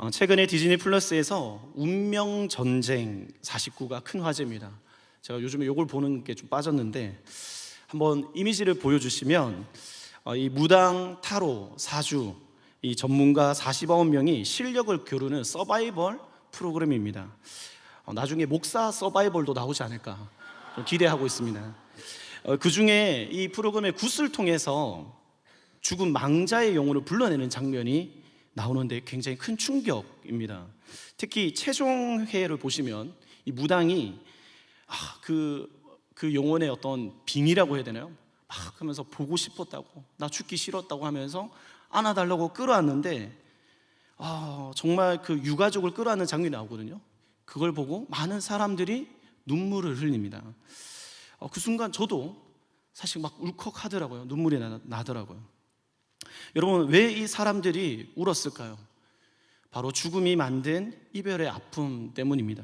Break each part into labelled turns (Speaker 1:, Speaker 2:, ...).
Speaker 1: 최근에 디즈니 플러스에서 운명 전쟁 49가 큰 화제입니다. 제가 요즘에 이걸 보는 게 좀 빠졌는데 한번 이미지를 보여주시면 이 무당, 타로, 사주 이 전문가 49명이 실력을 겨루는 서바이벌 프로그램입니다. 나중에 목사 서바이벌도 나오지 않을까 좀 기대하고 있습니다. 그 중에 이 프로그램의 굿을 통해서 죽은 망자의 영혼을 불러내는 장면이 나오는데 굉장히 큰 충격입니다. 특히 최종회를 보시면 이 무당이 그 영혼의 어떤 빙의라고 해야 되나요? 막 하면서 보고 싶었다고, 나 죽기 싫었다고 하면서 안아달라고 끌어안는데 정말 그 유가족을 끌어안는 장면이 나오거든요. 그걸 보고 많은 사람들이 눈물을 흘립니다. 그 순간 저도 사실 막 울컥하더라고요. 눈물이 나더라고요. 여러분, 왜 이 사람들이 울었을까요? 바로 죽음이 만든 이별의 아픔 때문입니다.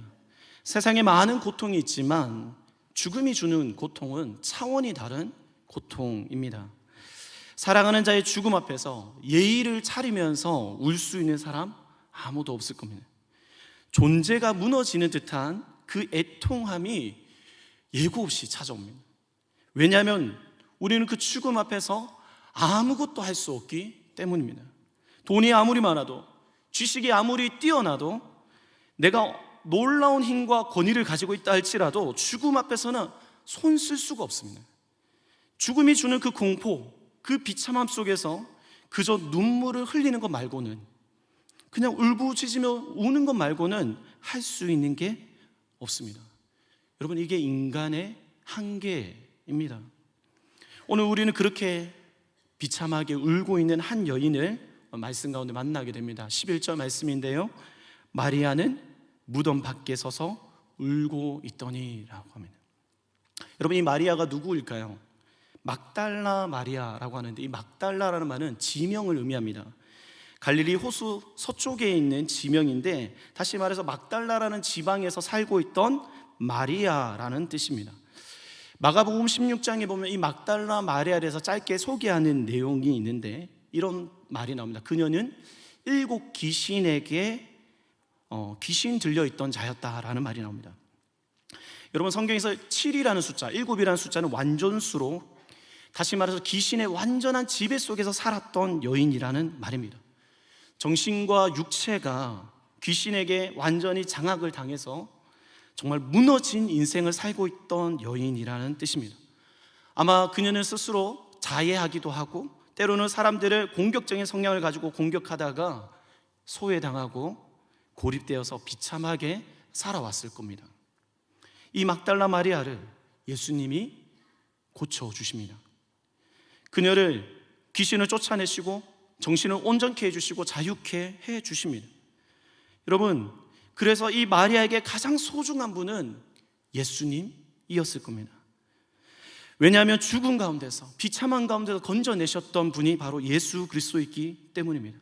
Speaker 1: 세상에 많은 고통이 있지만 죽음이 주는 고통은 차원이 다른 고통입니다. 사랑하는 자의 죽음 앞에서 예의를 차리면서 울 수 있는 사람 아무도 없을 겁니다. 존재가 무너지는 듯한 그 애통함이 예고 없이 찾아옵니다. 왜냐하면 우리는 그 죽음 앞에서 아무것도 할 수 없기 때문입니다. 돈이 아무리 많아도, 지식이 아무리 뛰어나도, 내가 놀라운 힘과 권위를 가지고 있다 할지라도 죽음 앞에서는 손 쓸 수가 없습니다. 죽음이 주는 그 공포, 그 비참함 속에서 그저 눈물을 흘리는 것 말고는, 그냥 울부짖으며 우는 것 말고는 할 수 있는 게 없습니다. 여러분, 이게 인간의 한계입니다. 오늘 우리는 그렇게 비참하게 울고 있는 한 여인을 말씀 가운데 만나게 됩니다. 11절 말씀인데요, 마리아는 무덤 밖에 서서 울고 있더니 라고 합니다. 여러분, 이 마리아가 누구일까요? 막달라 마리아라고 하는데, 이 막달라라는 말은 지명을 의미합니다. 갈릴리 호수 서쪽에 있는 지명인데, 다시 말해서 막달라라는 지방에서 살고 있던 마리아라는 뜻입니다. 마가복음 16장에 보면 이 막달라 마리아에 대해서 짧게 소개하는 내용이 있는데 이런 말이 나옵니다. 그녀는 7 귀신에게 귀신 들려있던 자였다라는 말이 나옵니다. 여러분, 성경에서 7이라는 숫자, 7이라는 숫자는 완전수로, 다시 말해서 귀신의 완전한 지배 속에서 살았던 여인이라는 말입니다. 정신과 육체가 귀신에게 완전히 장악을 당해서 정말 무너진 인생을 살고 있던 여인이라는 뜻입니다. 아마 그녀는 스스로 자해하기도 하고, 때로는 사람들을 공격적인 성향을 가지고 공격하다가 소외당하고 고립되어서 비참하게 살아왔을 겁니다. 이 막달라 마리아를 예수님이 고쳐주십니다. 그녀를 귀신을 쫓아내시고 정신을 온전케 해주시고 자유케 해주십니다. 여러분, 그래서 이 마리아에게 가장 소중한 분은 예수님이었을 겁니다. 왜냐하면 죽음 가운데서, 비참한 가운데서 건져내셨던 분이 바로 예수 그리스도이기 때문입니다.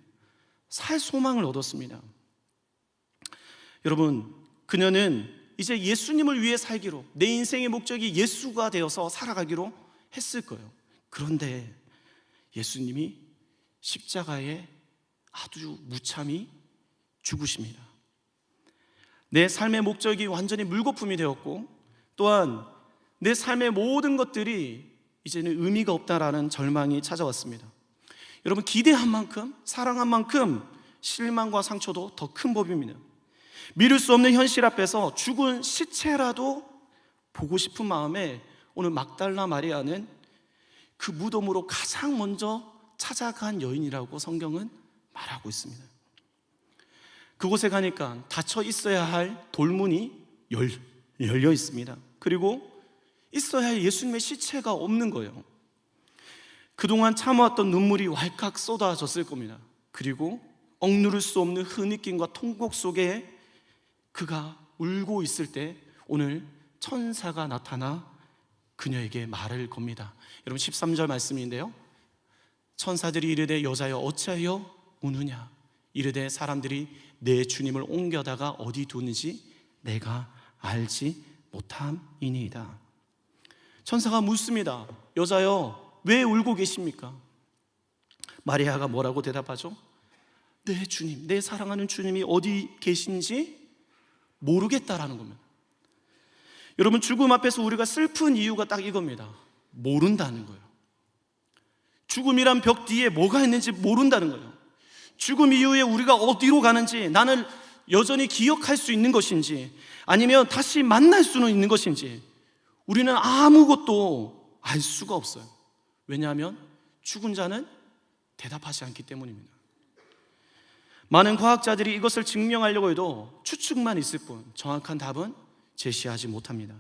Speaker 1: 살 소망을 얻었습니다. 여러분, 그녀는 이제 예수님을 위해 살기로, 내 인생의 목적이 예수가 되어서 살아가기로 했을 거예요. 그런데 예수님이 십자가에 아주 무참히 죽으십니다. 내 삶의 목적이 완전히 물거품이 되었고, 또한 내 삶의 모든 것들이 이제는 의미가 없다라는 절망이 찾아왔습니다. 여러분, 기대한 만큼, 사랑한 만큼 실망과 상처도 더 큰 법입니다. 미룰 수 없는 현실 앞에서 죽은 시체라도 보고 싶은 마음에 오늘 막달라 마리아는 그 무덤으로 가장 먼저 찾아간 여인이라고 성경은 말하고 있습니다. 그곳에 가니까 닫혀 있어야 할 돌문이 열려 있습니다. 그리고 있어야 할 예수님의 시체가 없는 거예요. 그동안 참아왔던 눈물이 왈칵 쏟아졌을 겁니다. 그리고 억누를 수 없는 흐느낌과 통곡 속에 그가 울고 있을 때 오늘 천사가 나타나 그녀에게 말을 겁니다. 여러분, 13절 말씀인데요, 천사들이 이르되 여자여 어찌하여 우느냐, 이르되 사람들이 내 주님을 옮겨다가 어디 두는지 내가 알지 못함이니이다. 천사가 묻습니다. 여자여 왜 울고 계십니까? 마리아가 뭐라고 대답하죠? 내 주님, 내 사랑하는 주님이 어디 계신지 모르겠다라는 겁니다. 여러분, 죽음 앞에서 우리가 슬픈 이유가 딱 이겁니다. 모른다는 거예요. 죽음이란 벽 뒤에 뭐가 있는지 모른다는 거예요. 죽음 이후에 우리가 어디로 가는지, 나는 여전히 기억할 수 있는 것인지, 아니면 다시 만날 수는 있는 것인지, 우리는 아무것도 알 수가 없어요. 왜냐하면 죽은 자는 대답하지 않기 때문입니다. 많은 과학자들이 이것을 증명하려고 해도 추측만 있을 뿐 정확한 답은 제시하지 못합니다.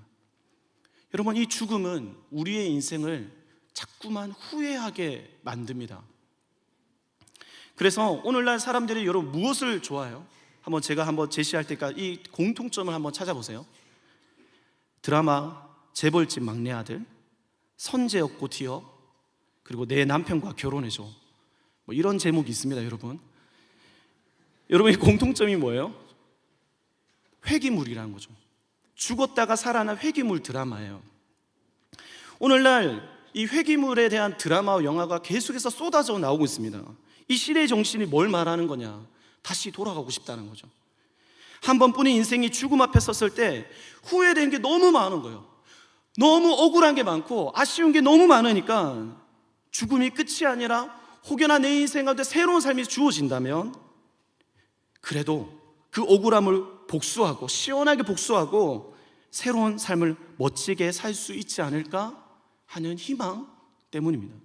Speaker 1: 여러분, 이 죽음은 우리의 인생을 자꾸만 후회하게 만듭니다. 그래서 오늘날 사람들이 여러분 무엇을 좋아해요? 제가 한번 제시할 때까 이 공통점을 한번 찾아보세요. 드라마 재벌집 막내 아들, 선제 없고 티어, 그리고 내 남편과 결혼해줘, 이런 제목이 있습니다. 여러분의 공통점이 뭐예요? 회귀물이라는 거죠. 죽었다가 살아난 회귀물 드라마예요. 오늘날 이 회귀물에 대한 드라마와 영화가 계속해서 쏟아져 나오고 있습니다. 이 시대의 정신이 뭘 말하는 거냐? 다시 돌아가고 싶다는 거죠. 한 번뿐인 인생이 죽음 앞에 섰을 때 후회되는 게 너무 많은 거예요. 너무 억울한 게 많고 아쉬운 게 너무 많으니까 죽음이 끝이 아니라 혹여나 내 인생 가운데 새로운 삶이 주어진다면 그래도 그 억울함을 복수하고 시원하게 복수하고 새로운 삶을 멋지게 살 수 있지 않을까 하는 희망 때문입니다.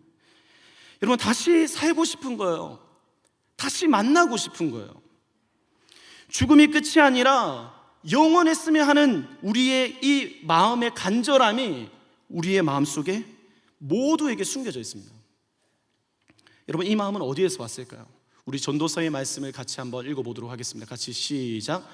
Speaker 1: 여러분, 다시 살고 싶은 거예요. 다시 만나고 싶은 거예요. 죽음이 끝이 아니라 영원했으면 하는 우리의 이 마음의 간절함이 우리의 마음속에 모두에게 숨겨져 있습니다. 여러분, 이 마음은 어디에서 왔을까요? 우리 전도서의 말씀을 같이 한번 읽어보도록 하겠습니다. 같이 시작.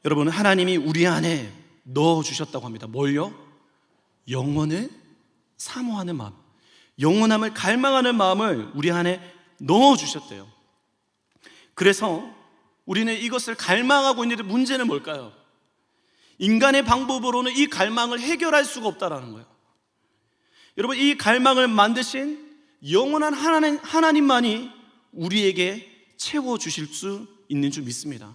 Speaker 1: 여러분, 하나님이 우리 안에 넣어주셨다고 합니다. 뭘요? 영원을 사모하는 마음, 영원함을 갈망하는 마음을 우리 안에 넣어주셨대요. 그래서 우리는 이것을 갈망하고 있는데 문제는 뭘까요? 인간의 방법으로는 이 갈망을 해결할 수가 없다는 거예요. 여러분, 이 갈망을 만드신 영원한 하나님만이 우리에게 채워주실 수 있는 줄 믿습니다.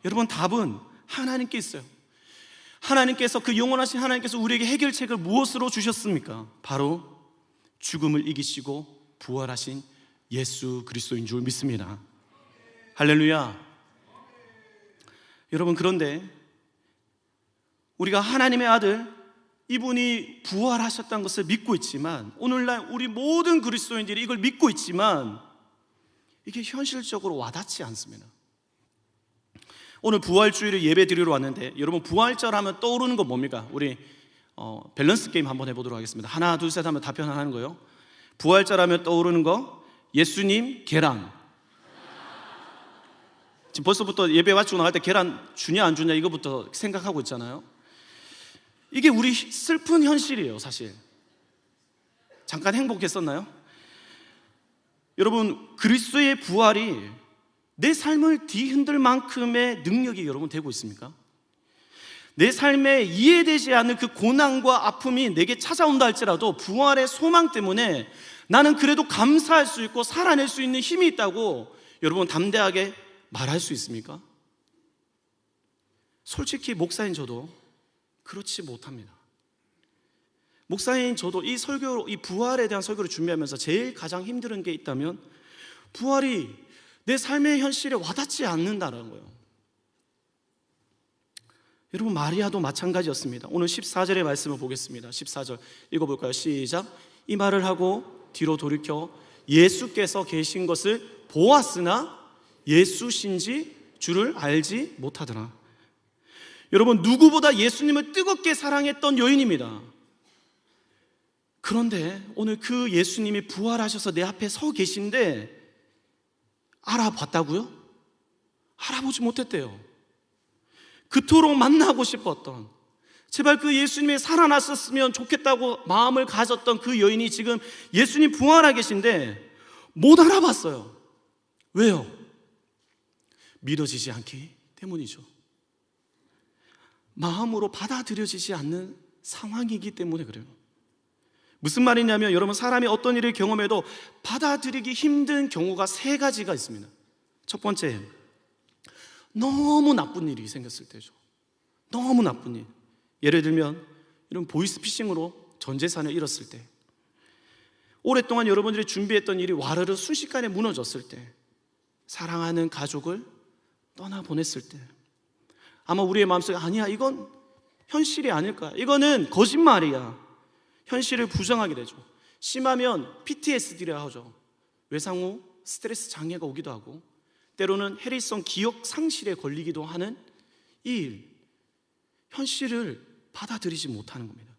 Speaker 1: 여러분, 답은 하나님께 있어요. 하나님께서, 그 영원하신 하나님께서 우리에게 해결책을 무엇으로 주셨습니까? 바로 죽음을 이기시고 부활하신 예수 그리스도인 줄 믿습니다. 할렐루야. 여러분, 그런데 우리가 하나님의 아들, 이분이 부활하셨다는 것을 믿고 있지만, 오늘날 우리 모든 그리스도인들이 이걸 믿고 있지만 이게 현실적으로 와닿지 않습니다. 오늘 부활주일을 예배 드리러 왔는데, 여러분, 부활절 하면 떠오르는 건 뭡니까? 우리 밸런스 게임 한번 해보도록 하겠습니다. 하나 둘 셋 하면 답변 하는 거예요. 부활절 하면 떠오르는 거, 예수님, 계란. 지금 벌써부터 예배 마치고 나갈 때 계란 주냐 안 주냐 이거부터 생각하고 있잖아요. 이게 우리 슬픈 현실이에요. 사실 잠깐 행복했었나요? 여러분, 그리스도의 부활이 내 삶을 뒤흔들 만큼의 능력이 여러분 되고 있습니까? 내 삶에 이해되지 않는 그 고난과 아픔이 내게 찾아온다 할지라도 부활의 소망 때문에 나는 그래도 감사할 수 있고 살아낼 수 있는 힘이 있다고 여러분 담대하게 말할 수 있습니까? 솔직히 목사인 저도 그렇지 못합니다. 목사인 저도 이 부활에 대한 설교를 준비하면서 제일 가장 힘든 게 있다면 부활이 내 삶의 현실에 와닿지 않는다는 거예요. 여러분, 마리아도 마찬가지였습니다. 오늘 14절의 말씀을 보겠습니다. 14절 읽어볼까요? 시작. 이 말을 하고 뒤로 돌이켜 예수께서 계신 것을 보았으나 예수신지 주를 알지 못하더라. 여러분, 누구보다 예수님을 뜨겁게 사랑했던 여인입니다. 그런데 오늘 그 예수님이 부활하셔서 내 앞에 서 계신데 알아봤다고요? 알아보지 못했대요. 그토록 만나고 싶었던, 제발 그 예수님이 살아났었으면 좋겠다고 마음을 가졌던 그 여인이 지금 예수님 부활하 계신데 못 알아봤어요. 왜요? 믿어지지 않기 때문이죠. 마음으로 받아들여지지 않는 상황이기 때문에 그래요. 무슨 말이냐면 여러분, 사람이 어떤 일을 경험해도 받아들이기 힘든 경우가 세 가지가 있습니다. 첫 번째, 너무 나쁜 일이 생겼을 때죠. 너무 나쁜 일. 예를 들면 이런 보이스피싱으로 전 재산을 잃었을 때, 오랫동안 여러분들이 준비했던 일이 와르르 순식간에 무너졌을 때, 사랑하는 가족을 떠나보냈을 때, 아마 우리의 마음속에 아니야, 이건 현실이 아닐까, 이거는 거짓말이야, 현실을 부정하게 되죠. 심하면 PTSD라 하죠. 외상 후 스트레스 장애가 오기도 하고, 때로는 해리성 기억 상실에 걸리기도 하는 이 일, 현실을 받아들이지 못하는 겁니다.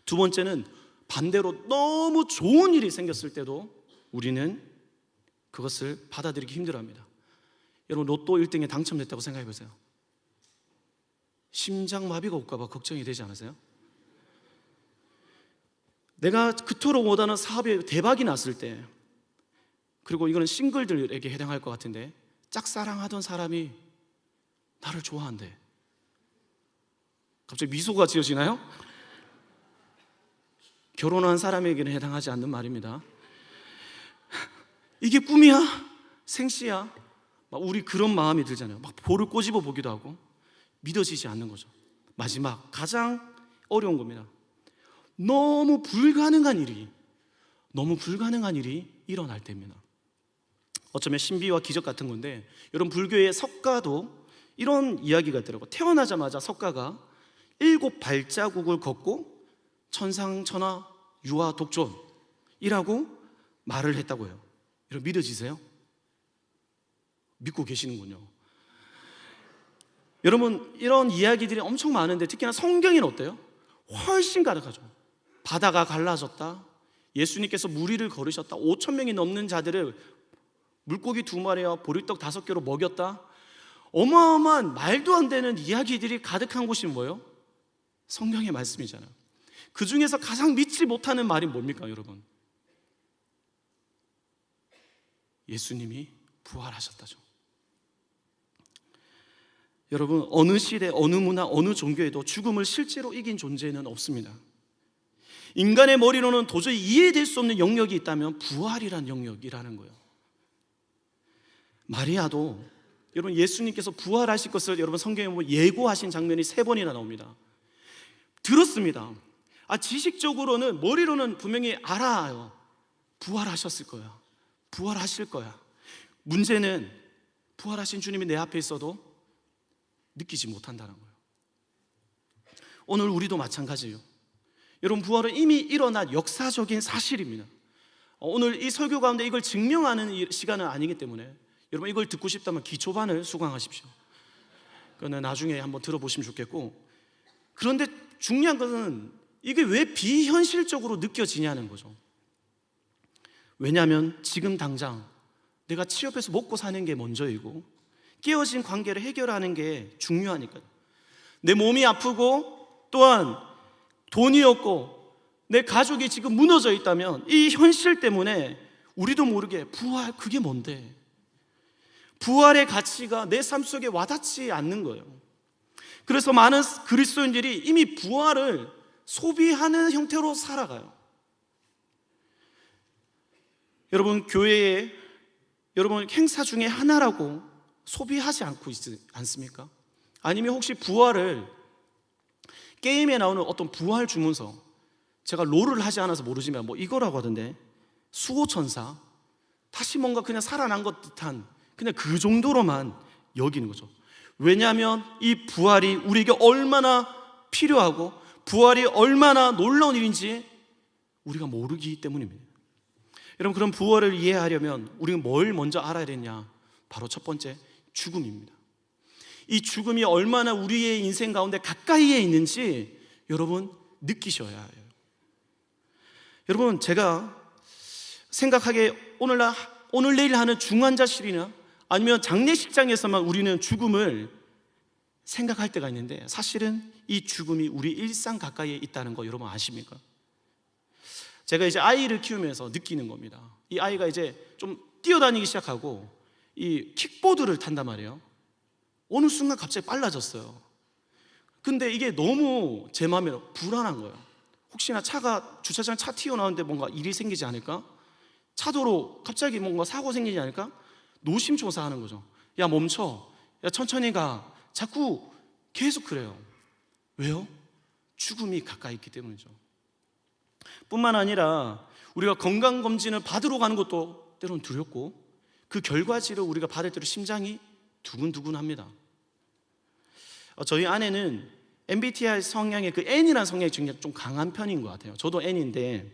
Speaker 1: 두 번째는 반대로 너무 좋은 일이 생겼을 때도 우리는 그것을 받아들이기 힘들어합니다. 여러분, 로또 1등에 당첨됐다고 생각해 보세요. 심장마비가 올까 봐 걱정이 되지 않으세요? 내가 그토록 원하는 사업에 대박이 났을 때, 그리고 이거는 싱글들에게 해당할 것 같은데, 짝사랑하던 사람이 나를 좋아한대. 갑자기 미소가 지어지나요? 결혼한 사람에게는 해당하지 않는 말입니다. 이게 꿈이야? 생시야? 막 우리 그런 마음이 들잖아요. 막 볼을 꼬집어 보기도 하고, 믿어지지 않는 거죠. 마지막, 가장 어려운 겁니다. 너무 불가능한 일이 일어날 때입니다. 어쩌면 신비와 기적 같은 건데, 여러분, 불교의 석가도 이런 이야기가 있더라고요. 태어나자마자 석가가 7 발자국을 걷고 천상천하 유아 독존이라고 말을 했다고 해요. 여러분, 믿어지세요? 믿고 계시는군요. 여러분, 이런 이야기들이 엄청 많은데, 특히나 성경에는 어때요? 훨씬 가득하죠. 바다가 갈라졌다, 예수님께서 무리를 걸으셨다, 5,000명이 넘는 자들을 물고기 2마리와 보리떡 5개로 먹였다. 어마어마한 말도 안 되는 이야기들이 가득한 곳이 뭐예요? 성경의 말씀이잖아요. 그 중에서 가장 믿지 못하는 말이 뭡니까, 여러분? 예수님이 부활하셨다죠. 여러분, 어느 시대, 어느 문화, 어느 종교에도 죽음을 실제로 이긴 존재는 없습니다. 인간의 머리로는 도저히 이해될 수 없는 영역이 있다면 부활이란 영역이라는 거예요. 마리아도, 여러분, 예수님께서 부활하실 것을 여러분 성경에 보면 예고하신 장면이 3번이나 나옵니다. 들었습니다. 지식적으로는, 머리로는 분명히 알아요. 부활하셨을 거야, 부활하실 거야. 문제는 부활하신 주님이 내 앞에 있어도 느끼지 못한다는 거예요. 오늘 우리도 마찬가지예요. 여러분, 부활은 이미 일어난 역사적인 사실입니다. 오늘 이 설교 가운데 이걸 증명하는 시간은 아니기 때문에, 여러분, 이걸 듣고 싶다면 기초반을 수강하십시오. 그거는 나중에 한번 들어보시면 좋겠고, 그런데 중요한 것은 이게 왜 비현실적으로 느껴지냐는 거죠. 왜냐하면 지금 당장 내가 취업해서 먹고 사는 게 먼저이고, 깨어진 관계를 해결하는 게 중요하니까요. 내 몸이 아프고, 또한 돈이 없고, 내 가족이 지금 무너져 있다면 이 현실 때문에 우리도 모르게 부활, 그게 뭔데? 부활의 가치가 내 삶 속에 와닿지 않는 거예요. 그래서 많은 그리스도인들이 이미 부활을 소비하는 형태로 살아가요. 여러분, 교회에 여러분 행사 중에 하나라고 소비하지 않고 있지 않습니까? 아니면 혹시 부활을, 게임에 나오는 어떤 부활 주문서, 제가 롤을 하지 않아서 모르지만 뭐 이거라고 하던데, 수호천사, 다시 뭔가 그냥 살아난 것 듯한, 그냥 그 정도로만 여기는 거죠. 왜냐하면 이 부활이 우리에게 얼마나 필요하고 부활이 얼마나 놀라운 일인지 우리가 모르기 때문입니다. 여러분, 그럼 부활을 이해하려면 우리가 뭘 먼저 알아야 되냐? 바로 첫 번째, 죽음입니다. 이 죽음이 얼마나 우리의 인생 가운데 가까이에 있는지 여러분 느끼셔야 해요. 여러분, 제가 생각하기에 오늘 내일 하는 중환자실이나 아니면 장례식장에서만 우리는 죽음을 생각할 때가 있는데, 사실은 이 죽음이 우리 일상 가까이에 있다는 거 여러분 아십니까? 제가 이제 아이를 키우면서 느끼는 겁니다. 이 아이가 이제 좀 뛰어다니기 시작하고 이 킥보드를 탄단 말이에요. 어느 순간 갑자기 빨라졌어요. 근데 이게 너무 제 마음에 불안한 거예요. 혹시나 차가 주차장 차 튀어나오는데 뭔가 일이 생기지 않을까? 차도로 갑자기 뭔가 사고 생기지 않을까? 노심초사하는 거죠. 야, 멈춰. 야, 천천히 가. 자꾸 계속 그래요. 왜요? 죽음이 가까이 있기 때문이죠. 뿐만 아니라 우리가 건강검진을 받으러 가는 것도 때로는 두렵고, 그 결과지를 우리가 받을 때로 심장이 두근두근합니다. 저희 아내는 MBTI 성향의 그 N이라는 성향이 굉장히 좀 강한 편인 것 같아요. 저도 N인데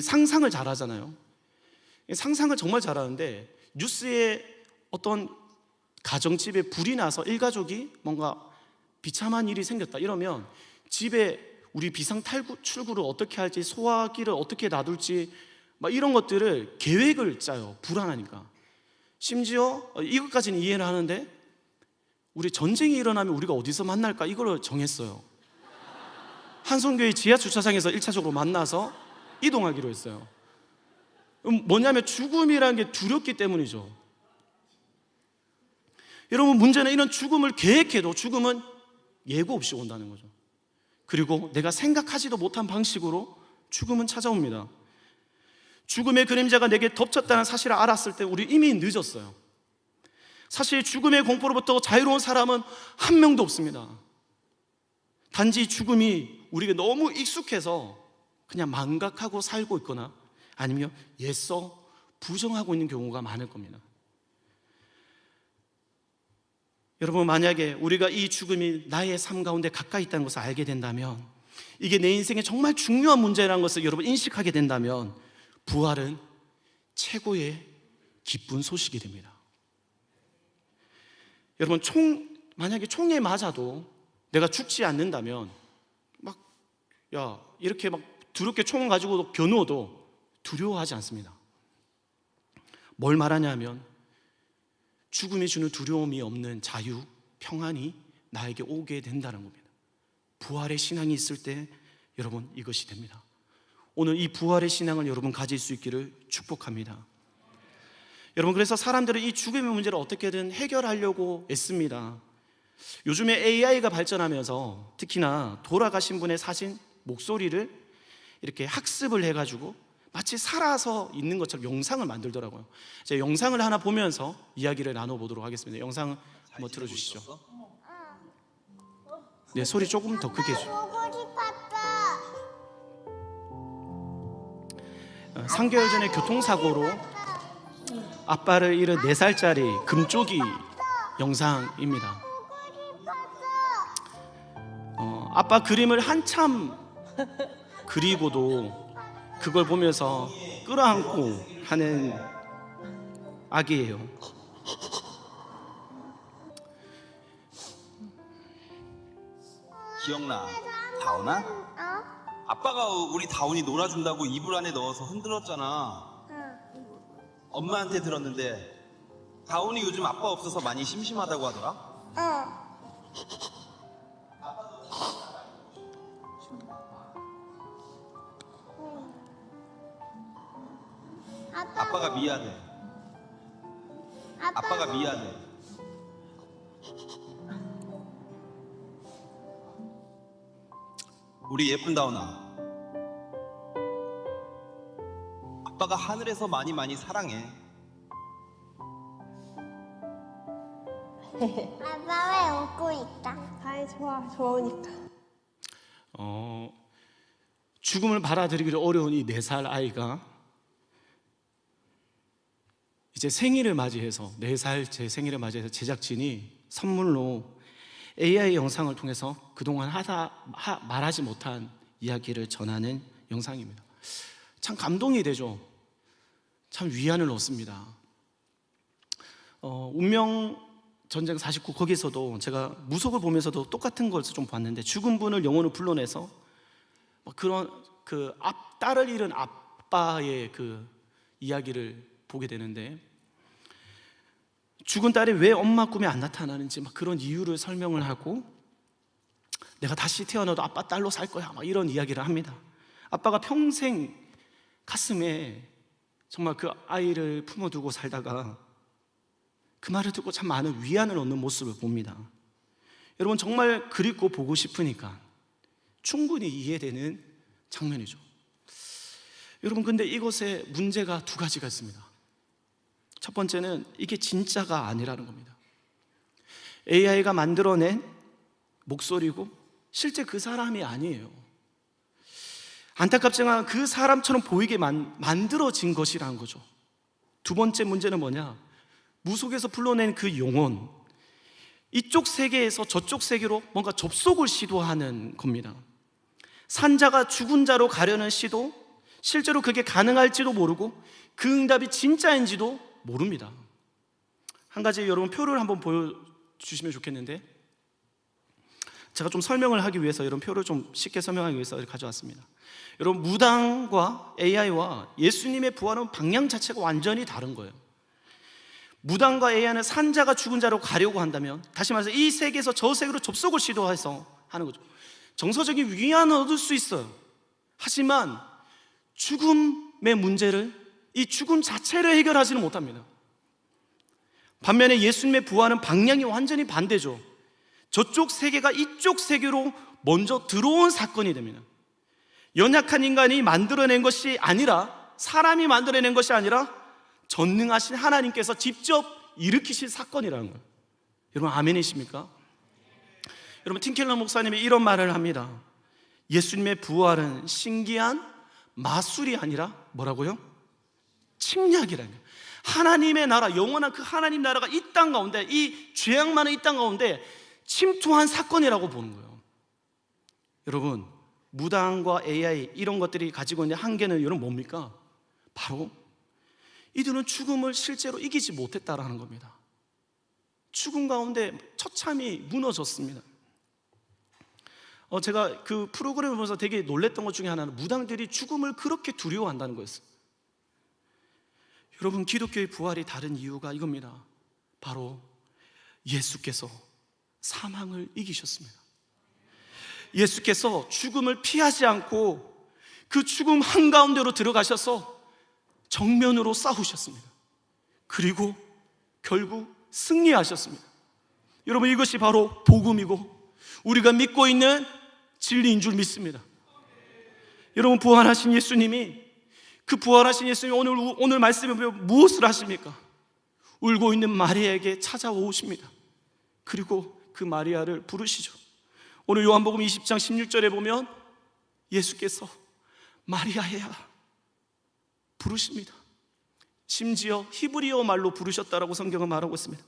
Speaker 1: 상상을 잘하잖아요. 상상을 정말 잘하는데, 뉴스에 어떤 가정집에 불이 나서 일가족이 뭔가 비참한 일이 생겼다 이러면 집에 우리 비상출구를 어떻게 할지, 소화기를 어떻게 놔둘지 막 이런 것들을 계획을 짜요. 불안하니까. 심지어 이것까지는 이해를 하는데, 우리 전쟁이 일어나면 우리가 어디서 만날까 이걸 정했어요. 한성교회 지하 주차장에서 1차적으로 만나서 이동하기로 했어요. 뭐냐면 죽음이라는 게 두렵기 때문이죠. 여러분, 문제는 이런 죽음을 계획해도 죽음은 예고 없이 온다는 거죠. 그리고 내가 생각하지도 못한 방식으로 죽음은 찾아옵니다. 죽음의 그림자가 내게 덮쳤다는 사실을 알았을 때 우리 이미 늦었어요. 사실 죽음의 공포로부터 자유로운 사람은 한 명도 없습니다. 단지 죽음이 우리에게 너무 익숙해서 그냥 망각하고 살고 있거나 아니면 애써 부정하고 있는 경우가 많을 겁니다. 여러분, 만약에 우리가 이 죽음이 나의 삶 가운데 가까이 있다는 것을 알게 된다면, 이게 내 인생에 정말 중요한 문제라는 것을 여러분 인식하게 된다면, 부활은 최고의 기쁜 소식이 됩니다. 여러분, 만약에 총에 맞아도 내가 죽지 않는다면 이렇게 두렵게 총을 가지고 겨누어도 두려워하지 않습니다. 뭘 말하냐면, 죽음이 주는 두려움이 없는 자유, 평안이 나에게 오게 된다는 겁니다. 부활의 신앙이 있을 때 여러분 이것이 됩니다. 오늘 이 부활의 신앙을 여러분 가질 수 있기를 축복합니다. 여러분, 그래서 사람들은 이 죽음의 문제를 어떻게든 해결하려고 애씁니다. 요즘에 AI가 발전하면서 특히나 돌아가신 분의 사진, 목소리를 이렇게 학습을 해가지고 마치 살아서 있는 것처럼 영상을 만들더라고요. 제가 영상을 하나 보면서 이야기를 나눠보도록 하겠습니다. 영상 한번 틀어주시죠. 네, 소리 조금 더 크게 해주세요. 3개월 전에 교통사고로 아빠를 잃은 4살짜리 금쪽이 영상입니다. 아빠 그림을 한참 그리고도 그걸 보면서 끌어안고 하는 아기예요.
Speaker 2: 기억나, 다운아? 아빠가 우리 다운이 놀아준다고 이불 안에 넣어서 흔들었잖아. 엄마한테 들었는데 다운이 요즘 아빠 없어서 많이 심심하다고 하더라. 아빠가 미안해. 아빠가 미안해. 우리 예쁜 다운아, 아빠가 하늘에서 많이 사랑해.
Speaker 3: 아빠 왜 웃고 있다?
Speaker 4: 아이 좋으니까.
Speaker 1: 죽음을 받아들이기 어려운 이 4살 아이가 이제 생일을 맞이해서 4살 제 생일을 맞이해서 제작진이 선물로 AI 영상을 통해서 그동안 말하지 못한 이야기를 전하는 영상입니다. 참 감동이 되죠. 참 위안을 얻습니다. 운명 전쟁 49 거기서도 제가 무속을 보면서도 똑같은 걸 좀 봤는데, 죽은 분을 영혼을 불러내서 그런 딸을 잃은 아빠의 그 이야기를 보게 되는데, 죽은 딸이 왜 엄마 꿈에 안 나타나는지 그런 이유를 설명을 하고, 내가 다시 태어나도 아빠 딸로 살 거야 이런 이야기를 합니다. 아빠가 평생 가슴에 정말 그 아이를 품어두고 살다가 그 말을 듣고 참 많은 위안을 얻는 모습을 봅니다. 여러분 정말 그립고 보고 싶으니까 충분히 이해되는 장면이죠. 여러분 근데 이것에 문제가 두 가지가 있습니다. 첫 번째는 이게 진짜가 아니라는 겁니다. AI가 만들어낸 목소리고 실제 그 사람이 아니에요. 안타깝지만 그 사람처럼 보이게 만들어진 것이라는 거죠. 두 번째 문제는 뭐냐? 무속에서 불러낸 그 용언, 이쪽 세계에서 저쪽 세계로 뭔가 접속을 시도하는 겁니다. 산자가 죽은 자로 가려는 시도, 실제로 그게 가능할지도 모르고 그 응답이 진짜인지도 모릅니다. 한 가지 여러분 표를 한번 보여주시면 좋겠는데, 제가 좀 설명을 하기 위해서 이런 표를 좀 쉽게 설명하기 위해서 가져왔습니다. 여러분 무당과 AI와 예수님의 부활은 방향 자체가 완전히 다른 거예요. 무당과 AI는 산자가 죽은 자로 가려고 한다면, 다시 말해서 이 세계에서 저 세계로 접속을 시도해서 하는 거죠. 정서적인 위안은 얻을 수 있어요. 하지만 죽음의 문제를, 이 죽음 자체를 해결하지는 못합니다. 반면에 예수님의 부활은 방향이 완전히 반대죠. 저쪽 세계가 이쪽 세계로 먼저 들어온 사건이 됩니다. 연약한 인간이 만들어낸 것이 아니라, 사람이 만들어낸 것이 아니라 전능하신 하나님께서 직접 일으키신 사건이라는 거예요. 여러분 아멘이십니까? 여러분 팀켈러 목사님이 이런 말을 합니다. 예수님의 부활은 신기한 마술이 아니라 뭐라고요? 침략이라는 거예요. 하나님의 나라, 영원한 그 하나님 나라가 이 땅 가운데, 이 죄악 많은 이 땅 가운데 침투한 사건이라고 보는 거예요. 여러분 무당과 AI 이런 것들이 가지고 있는 한계는 여러분 뭡니까? 바로 이들은 죽음을 실제로 이기지 못했다라는 겁니다. 죽음 가운데 처참히 무너졌습니다. 제가 그 프로그램을 보면서 되게 놀랬던 것 중에 하나는 무당들이 죽음을 그렇게 두려워한다는 거였어요. 여러분 기독교의 부활이 다른 이유가 이겁니다. 바로 예수께서 사망을 이기셨습니다. 예수께서 죽음을 피하지 않고 그 죽음 한가운데로 들어가셔서 정면으로 싸우셨습니다. 그리고 결국 승리하셨습니다. 여러분 이것이 바로 복음이고 우리가 믿고 있는 진리인 줄 믿습니다. 여러분 부활하신 예수님이, 그 부활하신 예수님이 오늘 말씀에 보면 무엇을 하십니까? 울고 있는 마리아에게 찾아오십니다. 그리고 그 마리아를 부르시죠. 오늘 요한복음 20장 16절에 보면 예수께서 마리아야 부르십니다. 심지어 히브리어 말로 부르셨다라고 성경은 말하고 있습니다.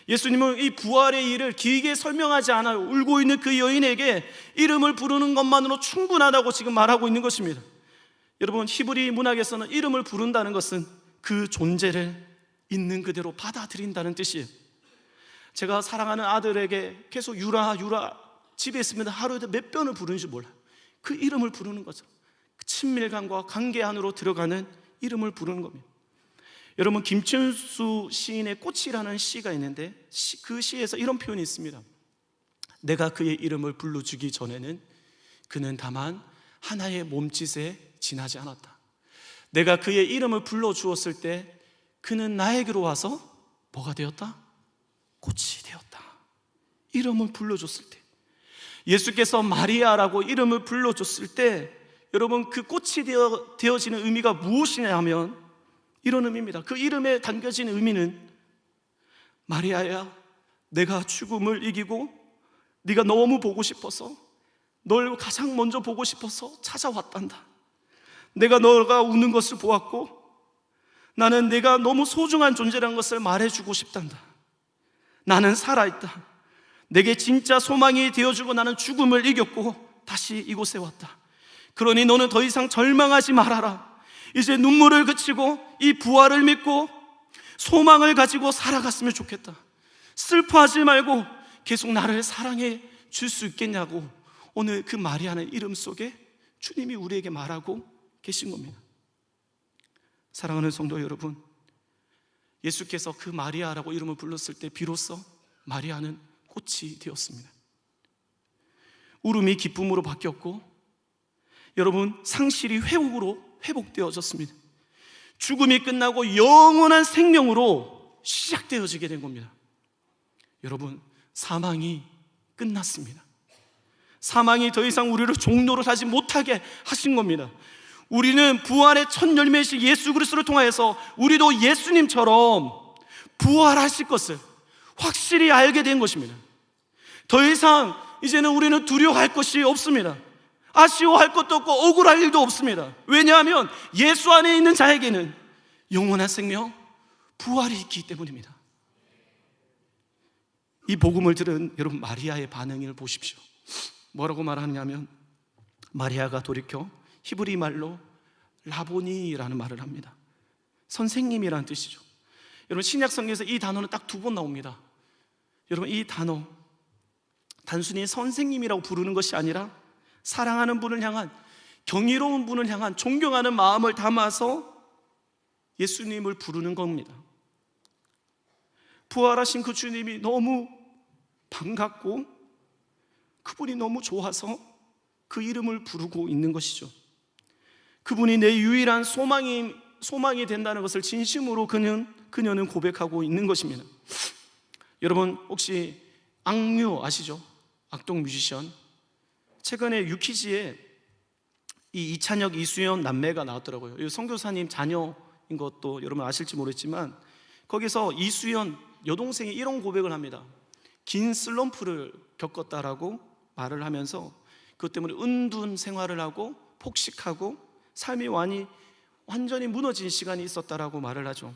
Speaker 1: 예수님은 이 부활의 일을 길게 설명하지 않아요. 울고 있는 그 여인에게 이름을 부르는 것만으로 충분하다고 지금 말하고 있는 것입니다. 여러분 히브리 문학에서는 이름을 부른다는 것은 그 존재를 있는 그대로 받아들인다는 뜻이에요. 제가 사랑하는 아들에게 계속 유라 집에 있으면 하루에 몇 번을 부르는지 몰라요. 그 이름을 부르는 거죠. 그 친밀감과 관계 안으로 들어가는 이름을 부르는 겁니다. 여러분 김춘수 시인의 꽃이라는 시가 있는데 그 시에서 이런 표현이 있습니다. 내가 그의 이름을 불러주기 전에는 그는 다만 하나의 몸짓에 지나지 않았다. 내가 그의 이름을 불러주었을 때 그는 나에게로 와서 뭐가 되었다? 꽃이 되었다. 이름을 불러줬을 때, 예수께서 마리아라고 이름을 불러줬을 때 여러분 그 꽃이 되어지는 의미가 무엇이냐 하면 이런 의미입니다. 그 이름에 담겨진 의미는 마리아야, 내가 죽음을 이기고 네가 너무 보고 싶어서, 널 가장 먼저 보고 싶어서 찾아왔단다. 내가 너가 우는 것을 보았고 나는 내가 너무 소중한 존재라는 것을 말해주고 싶단다. 나는 살아있다. 내게 진짜 소망이 되어주고 나는 죽음을 이겼고 다시 이곳에 왔다. 그러니 너는 더 이상 절망하지 말아라. 이제 눈물을 그치고 이 부활을 믿고 소망을 가지고 살아갔으면 좋겠다. 슬퍼하지 말고 계속 나를 사랑해 줄 수 있겠냐고 오늘 그 마리아의 이름 속에 주님이 우리에게 말하고 계신 겁니다. 사랑하는 성도 여러분, 예수께서 그 마리아라고 이름을 불렀을 때 비로소 마리아는 꽃이 되었습니다. 울음이 기쁨으로 바뀌었고 여러분 상실이 회복되어졌습니다. 죽음이 끝나고 영원한 생명으로 시작되어지게 된 겁니다. 여러분 사망이 끝났습니다. 사망이 더 이상 우리를 종노를 하지 못하게 하신 겁니다. 우리는 부활의 첫 열매이신 예수 그리스도를 통하여서 우리도 예수님처럼 부활하실 것을 확실히 알게 된 것입니다. 더 이상 이제는 우리는 두려워할 것이 없습니다. 아쉬워할 것도 없고 억울할 일도 없습니다. 왜냐하면 예수 안에 있는 자에게는 영원한 생명, 부활이 있기 때문입니다. 이 복음을 들은 여러분 마리아의 반응을 보십시오. 뭐라고 말하느냐면 마리아가 돌이켜 히브리 말로 라보니라는 말을 합니다. 선생님이라는 뜻이죠. 여러분 신약 성경에서 이 단어는 딱 2번 나옵니다. 여러분 이 단어 단순히 선생님이라고 부르는 것이 아니라 사랑하는 분을 향한, 경이로운 분을 향한 존경하는 마음을 담아서 예수님을 부르는 겁니다. 부활하신 그 주님이 너무 반갑고 그분이 너무 좋아서 그 이름을 부르고 있는 것이죠. 그분이 내 유일한 소망이 된다는 것을 진심으로 그녀는 고백하고 있는 것입니다. 여러분 혹시 악뮤 아시죠? 악동 뮤지션. 최근에 유키즈에 이 이찬혁, 이수연 남매가 나왔더라고요. 이 선교사님 자녀인 것도 여러분 아실지 모르겠지만 거기서 이수연 여동생이 이런 고백을 합니다. 긴 슬럼프를 겪었다라고 말을 하면서 그것 때문에 은둔 생활을 하고 폭식하고 삶이 완전히 무너진 시간이 있었다라고 말을 하죠.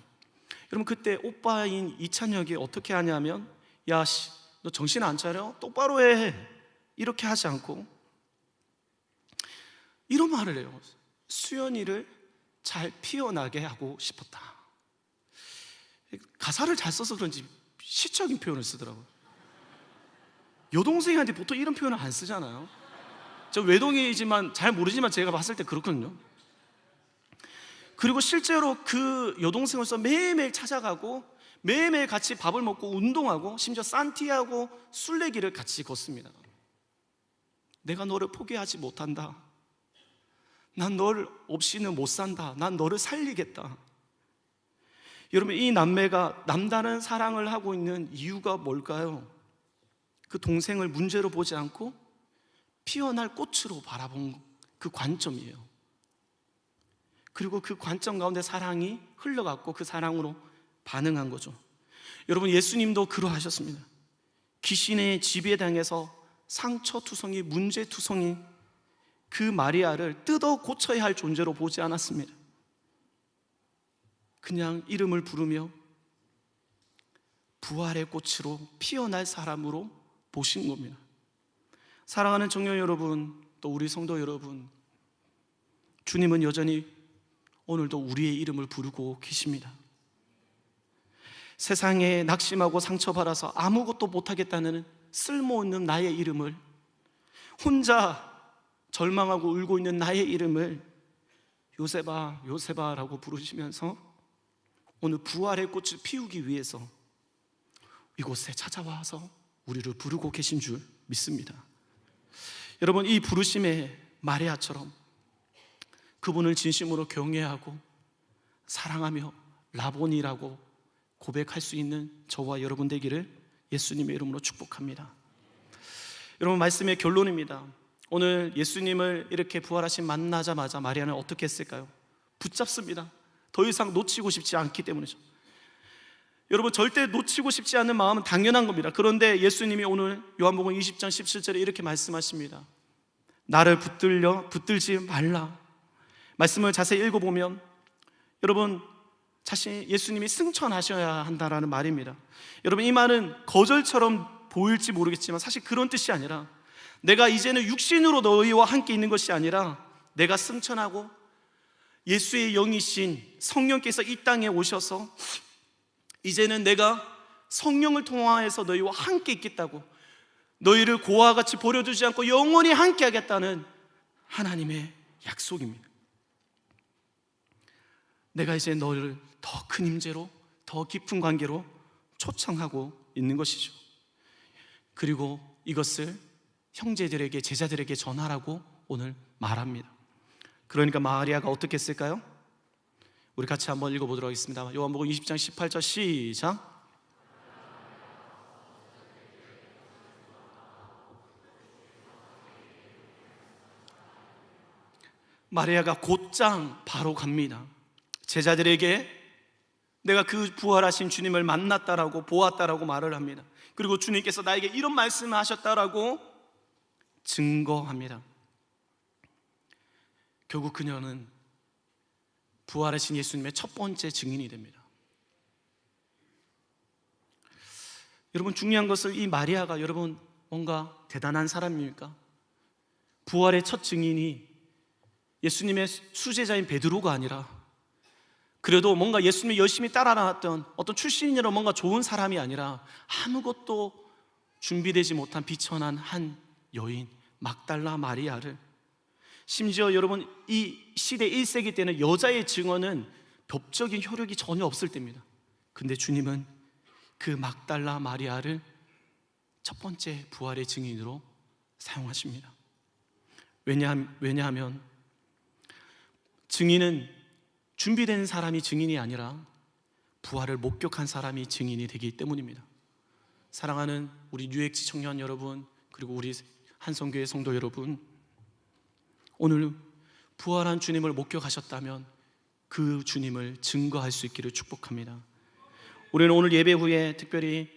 Speaker 1: 여러분 그때 오빠인 이찬혁이 어떻게 하냐면 야 씨, 너 정신 안 차려? 똑바로 해. 이렇게 하지 않고 이런 말을 해요. 수연이를 잘 피어나게 하고 싶었다. 가사를 잘 써서 그런지 시적인 표현을 쓰더라고요. 여동생한테 보통 이런 표현을 안 쓰잖아요. 저 외동이지만 잘 모르지만 제가 봤을 때 그렇거든요. 그리고 실제로 그 여동생으로서 매일매일 찾아가고 매일매일 같이 밥을 먹고 운동하고 심지어 산티아고 순례길을 같이 걷습니다. 내가 너를 포기하지 못한다. 난 널 없이는 못 산다. 난 너를 살리겠다. 여러분 이 남매가 남다른 사랑을 하고 있는 이유가 뭘까요? 그 동생을 문제로 보지 않고 피어날 꽃으로 바라본 그 관점이에요. 그리고 그 관점 가운데 사랑이 흘러갔고 그 사랑으로 반응한 거죠. 여러분 예수님도 그러하셨습니다. 귀신의 지배당해서 상처투성이, 문제투성이 그 마리아를 뜯어 고쳐야 할 존재로 보지 않았습니다. 그냥 이름을 부르며 부활의 꽃으로 피어날 사람으로 보신 겁니다. 사랑하는 청년 여러분, 또 우리 성도 여러분, 주님은 여전히 오늘도 우리의 이름을 부르고 계십니다. 세상에 낙심하고 상처받아서 아무것도 못하겠다는 쓸모없는 나의 이름을, 혼자 절망하고 울고 있는 나의 이름을 요셉아 요셉아라고 부르시면서 오늘 부활의 꽃을 피우기 위해서 이곳에 찾아와서 우리를 부르고 계신 줄 믿습니다. 여러분 이 부르심의 마리아처럼 그분을 진심으로 경외하고 사랑하며 라보니라고 고백할 수 있는 저와 여러분 되기를 예수님의 이름으로 축복합니다. 여러분 말씀의 결론입니다. 오늘 예수님을 이렇게 부활하신 만나자마자 마리아는 어떻게 했을까요? 붙잡습니다. 더 이상 놓치고 싶지 않기 때문이죠. 여러분 절대 놓치고 싶지 않은 마음은 당연한 겁니다. 그런데 예수님이 오늘 요한복음 20장 17절에 이렇게 말씀하십니다. 나를 붙들지 말라. 말씀을 자세히 읽어보면 여러분 자신 예수님이 승천하셔야 한다라는 말입니다. 여러분 이 말은 거절처럼 보일지 모르겠지만 사실 그런 뜻이 아니라 내가 이제는 육신으로 너희와 함께 있는 것이 아니라 내가 승천하고 예수의 영이신 성령께서 이 땅에 오셔서 이제는 내가 성령을 통하여서 너희와 함께 있겠다고, 너희를 고아와 같이 버려두지 않고 영원히 함께 하겠다는 하나님의 약속입니다. 내가 이제 너를 더 큰 임재로, 더 깊은 관계로 초청하고 있는 것이죠. 그리고 이것을 형제들에게, 제자들에게 전하라고 오늘 말합니다. 그러니까 마리아가 어떻게 했을까요? 우리 같이 한번 읽어보도록 하겠습니다. 요한복음 20장 18절 시작. 마리아가 곧장 바로 갑니다. 제자들에게 내가 그 부활하신 주님을 만났다라고 보았다라고 말을 합니다. 그리고 주님께서 나에게 이런 말씀을 하셨다라고 증거합니다. 결국 그녀는 부활하신 예수님의 첫 번째 증인이 됩니다. 여러분, 중요한 것은 이 마리아가 여러분 뭔가 대단한 사람입니까? 부활의 첫 증인이 예수님의 수제자인 베드로가 아니라, 그래도 뭔가 예수님이 열심히 따라나왔던 어떤 출신이라 뭔가 좋은 사람이 아니라 아무것도 준비되지 못한 비천한 한 여인 막달라 마리아를, 심지어 여러분 이 시대 1세기 때는 여자의 증언은 법적인 효력이 전혀 없을 때입니다. 근데 주님은 그 막달라 마리아를 첫 번째 부활의 증인으로 사용하십니다. 왜냐하면 증인은 준비된 사람이 증인이 아니라 부활을 목격한 사람이 증인이 되기 때문입니다. 사랑하는 우리 뉴엑지 청년 여러분, 그리고 우리 한성교회 성도 여러분, 오늘 부활한 주님을 목격하셨다면 그 주님을 증거할 수 있기를 축복합니다. 우리는 오늘 예배 후에 특별히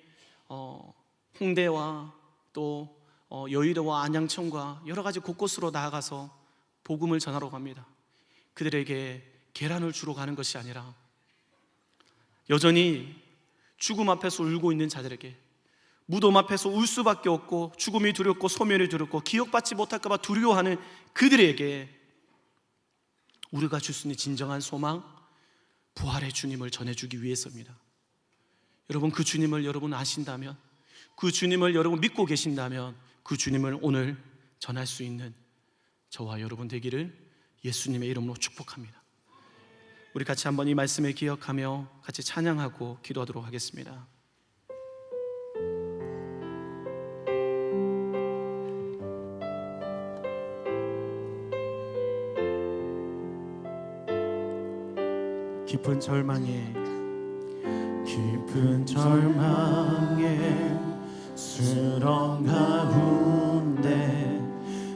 Speaker 1: 홍대와 또 여의도와 안양천과 여러 가지 곳곳으로 나아가서 복음을 전하러 갑니다. 그들에게 계란을 주러 가는 것이 아니라 여전히 죽음 앞에서 울고 있는 자들에게, 무덤 앞에서 울 수밖에 없고 죽음이 두렵고 소멸이 두렵고 기억받지 못할까 봐 두려워하는 그들에게 우리가 줄 수 있는 진정한 소망, 부활의 주님을 전해주기 위해서입니다. 여러분, 그 주님을 여러분 아신다면, 그 주님을 여러분 믿고 계신다면 그 주님을 오늘 전할 수 있는 저와 여러분 되기를 예수님의 이름으로 축복합니다. 우리 같이 한번 이 말씀을 기억하며 같이 찬양하고 기도하도록 하겠습니다. 깊은 절망에 수렁 가운데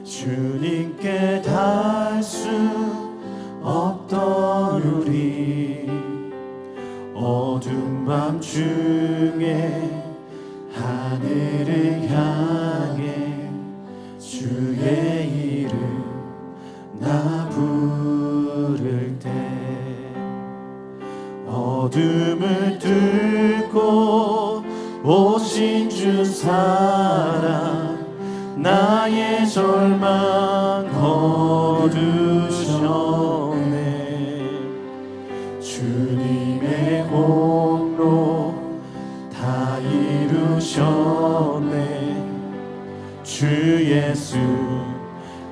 Speaker 1: 주님께 닿을 수 없던 우리, 어두운 밤중에 하늘을 향해 주의 이름 나 부를 때, 어둠을 뚫고 오신 주 사랑 나의 절망 거두셨네. 주님의 공로 다 이루셨네. 주 예수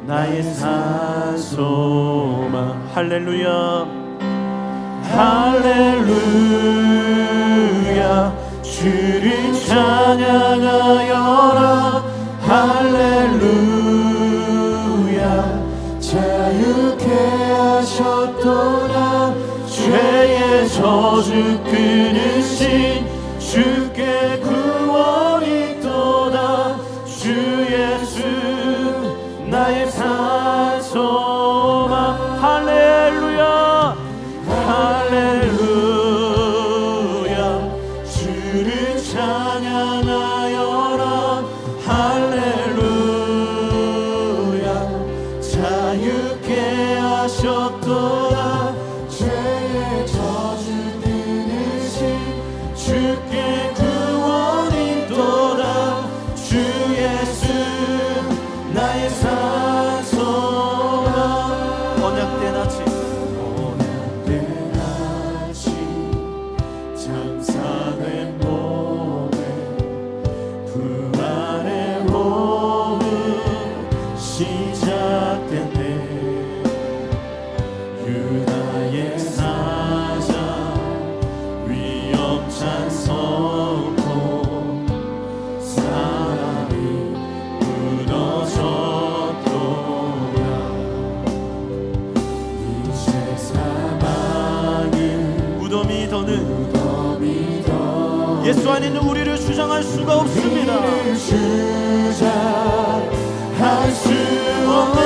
Speaker 1: 나의 산 소망. 할렐루야 할렐루야. 주를 찬양하여라. 할렐루야. 자유케 하셨도다. 죄의 저주 끊으신 주께 구원이 있도다. 주 예수 나의 산 소망. 할렐루야 할렐루야. 주를 찬양하여라. 할렐루야. 자유케 하셨도다. 죄의 저주 끊으신 주께 구원이 있도다. 주 예수 나의 산 소망. 언약된 아침 장사된 몸에 부활의 호흡 시작됐네. 유다의 사자 위험찬 성공, 사람이 무너졌도다. 이제 사망은 무덤이 더는 예수 안에 있는 우리를 주장할 수가 없습니다. 주장할 수 없네.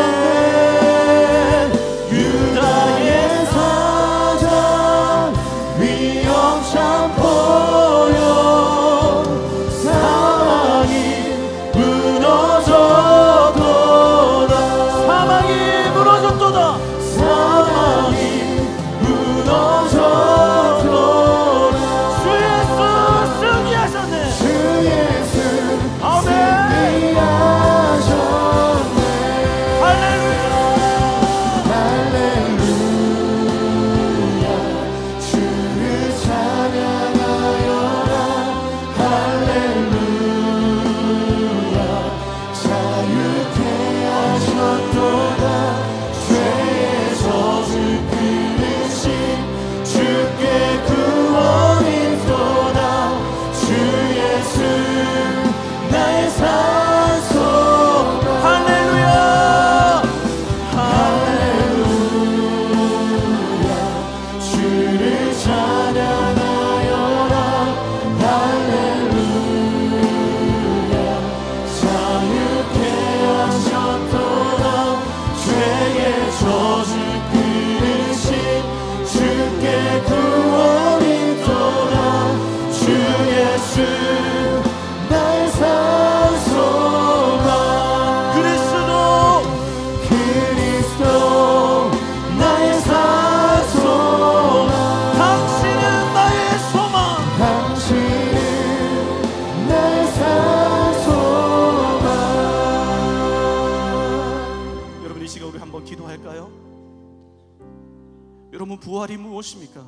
Speaker 1: 여러분, 부활이 무엇입니까?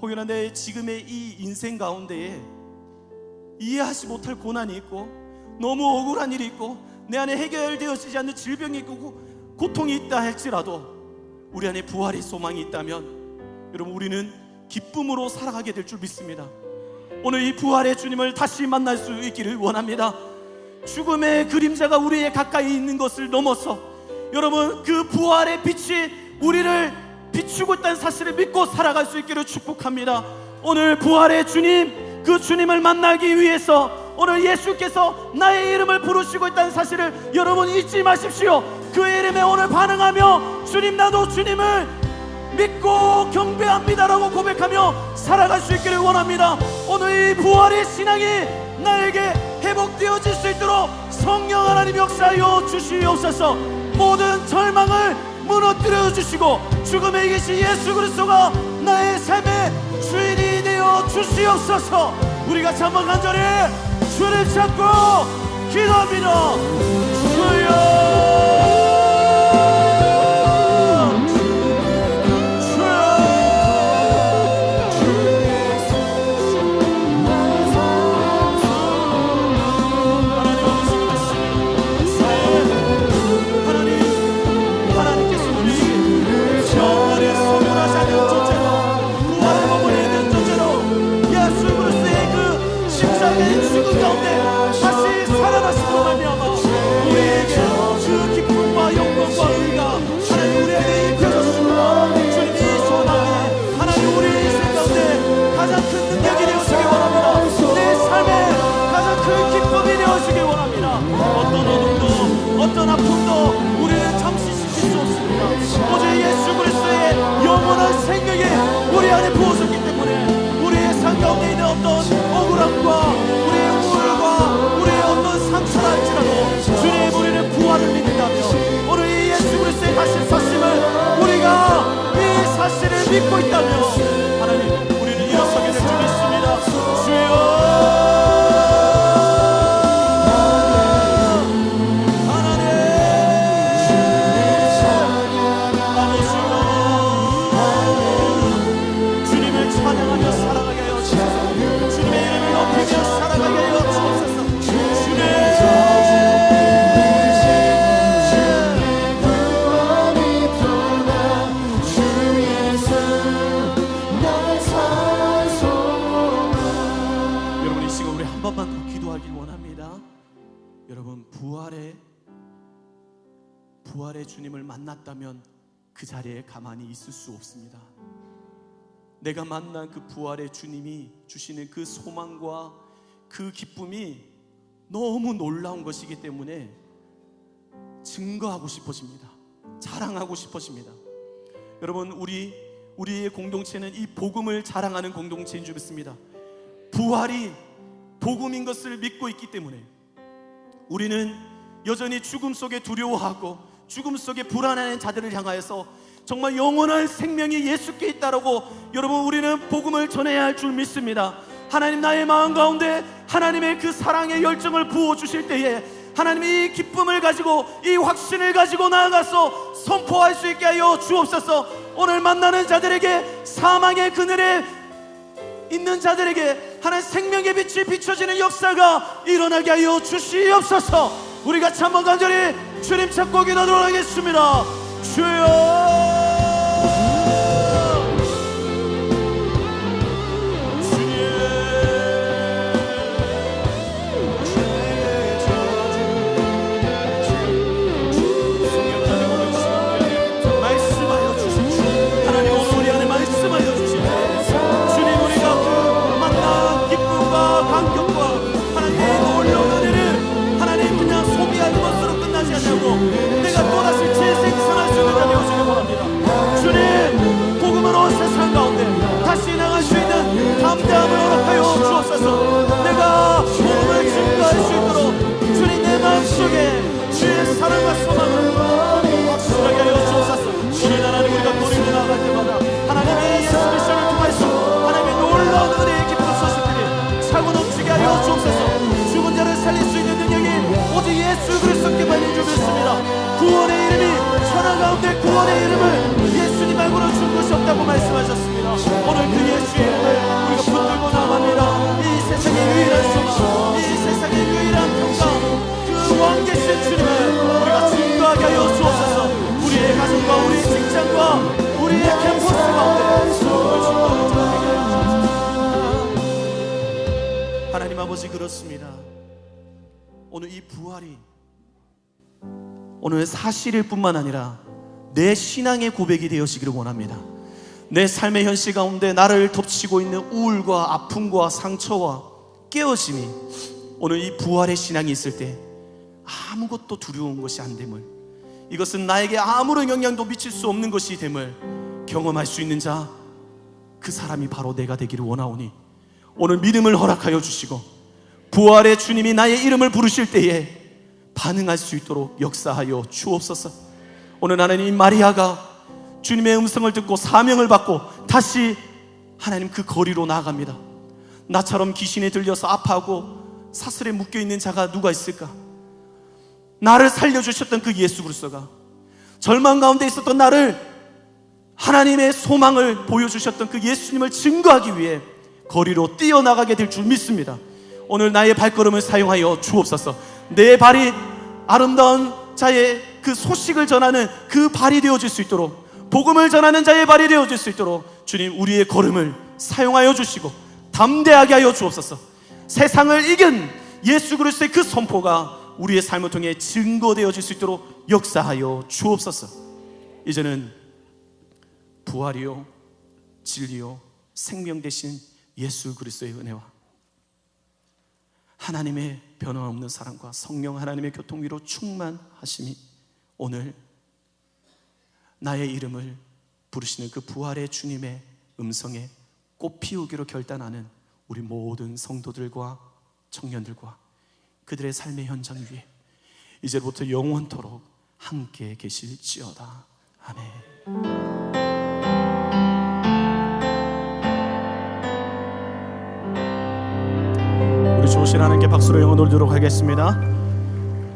Speaker 1: 혹여나 내 지금의 이 인생 가운데에 이해하지 못할 고난이 있고 너무 억울한 일이 있고 내 안에 해결되어지지 않는 질병이 있고 고통이 있다 할지라도 우리 안에 부활의 소망이 있다면 여러분, 우리는 기쁨으로 살아가게 될 줄 믿습니다. 오늘 이 부활의 주님을 다시 만날 수 있기를 원합니다. 죽음의 그림자가 우리의 가까이 있는 것을 넘어서 여러분, 그 부활의 빛이 우리를 비추고 있다는 사실을 믿고 살아갈 수 있기를 축복합니다. 오늘 부활의 주님, 그 주님을 만나기 위해서 오늘 예수께서 나의 이름을 부르시고 있다는 사실을 여러분 잊지 마십시오. 그 이름에 오늘 반응하며 주님, 나도 주님을 믿고 경배합니다라고 고백하며 살아갈 수 있기를 원합니다. 오늘 이 부활의 신앙이 나에게 회복되어질 수 있도록 성령 하나님 역사하여 주시옵소서. 모든 절망을 무너뜨려 주시고 죽음에 이기신 예수 그리스도가 나의 삶의 주인이 되어 주시옵소서. 우리 같이 한번 간절히 주를 찾고 기도합니다. 주여, 죽음 가운데 다시 살아나시고 말미암아 우리에게 그 기쁨과 영광과 의가 하나님 우리에게 입혀졌습니다. 주님, 이 소망이 하나님 우리의 인생 가운데 가장 큰 능력이 되어지길 원합니다. 내 삶에 가장 큰 기쁨이 되어지길 원합니다. 어떤 어둠도 어떤 아픔도 우리는 잠시 지킬 수 없습니다. 오직 예수 그리스도의 영원한 생명이 우리 안에 부어졌기 때문에 우리의 삶 가운데 있는 어떤 억울함과 우리의 우울과 우리의 어떤 상처라 할지라도 주님, 우리는 부활을 믿는다며 오늘 이 예수 그리스도의 다시 사심을 우리가 이 사실을 믿고 있다며 하나님, 우리는 일어서게 될 줄 믿습니다. 주여, 부활의 주님을 만났다면 그 자리에 가만히 있을 수 없습니다. 내가 만난 그 부활의 주님이 주시는 그 소망과 그 기쁨이 너무 놀라운 것이기 때문에 증거하고 싶어집니다. 자랑하고 싶어집니다. 여러분, 우리의 공동체는 이 복음을 자랑하는 공동체인 줄 믿습니다. 부활이 복음인 것을 믿고 있기 때문에 우리는 여전히 죽음 속에 두려워하고 죽음 속에 불안해하는 자들을 향하여서 정말 영원한 생명이 예수께 있다라고 여러분, 우리는 복음을 전해야 할 줄 믿습니다. 하나님, 나의 마음 가운데 하나님의 그 사랑의 열정을 부어주실 때에 하나님이 이 기쁨을 가지고 이 확신을 가지고 나아가서 선포할 수 있게 하여 주옵소서. 오늘 만나는 자들에게, 사망의 그늘에 있는 자들에게 하나님 생명의 빛이 비춰지는 역사가 일어나게 하여 주시옵소서. 우리 같이 한번 간절히 주님 찾고 기도하도록 하겠습니다. 주여, 내가 또다시 재생산할 수 있는 자 되어주길 바랍니다. 아버지, 그렇습니다. 오늘 이 부활이 오늘 사실일 뿐만 아니라 내 신앙의 고백이 되어지기를 원합니다. 내 삶의 현실 가운데 나를 덮치고 있는 우울과 아픔과 상처와 깨어짐이 오늘 이 부활의 신앙이 있을 때 아무것도 두려운 것이 안 됨을, 이것은 나에게 아무런 영향도 미칠 수 없는 것이 됨을 경험할 수 있는 자, 그 사람이 바로 내가 되기를 원하오니 오늘 믿음을 허락하여 주시고 부활의 주님이 나의 이름을 부르실 때에 반응할 수 있도록 역사하여 주옵소서. 오늘 하나님, 마리아가 주님의 음성을 듣고 사명을 받고 다시 하나님 그 거리로 나아갑니다. 나처럼 귀신에 들려서 아파하고 사슬에 묶여있는 자가 누가 있을까? 나를 살려주셨던 그 예수 그리스도가, 절망 가운데 있었던 나를 하나님의 소망을 보여주셨던 그 예수님을 증거하기 위해 거리로 뛰어나가게 될 줄 믿습니다. 오늘 나의 발걸음을 사용하여 주옵소서. 내 발이 아름다운 자의 그 소식을 전하는 그 발이 되어질 수 있도록, 복음을 전하는 자의 발이 되어질 수 있도록 주님, 우리의 걸음을 사용하여 주시고 담대하게 하여 주옵소서. 세상을 이긴 예수 그리스도의 그 선포가 우리의 삶을 통해 증거되어질 수 있도록 역사하여 주옵소서. 이제는 부활이요 진리요 생명 되신 예수 그리스도의 은혜와 하나님의 변함없는 사랑과 성령 하나님의 교통위로 충만하심이 오늘 나의 이름을 부르시는 그 부활의 주님의 음성에 꽃 피우기로 결단하는 우리 모든 성도들과 청년들과 그들의 삶의 현장 위에 이제부터 영원토록 함께 계실지어다. 아멘. 우리 주신 하나님께 박수로 영원 올리도록 하겠습니다.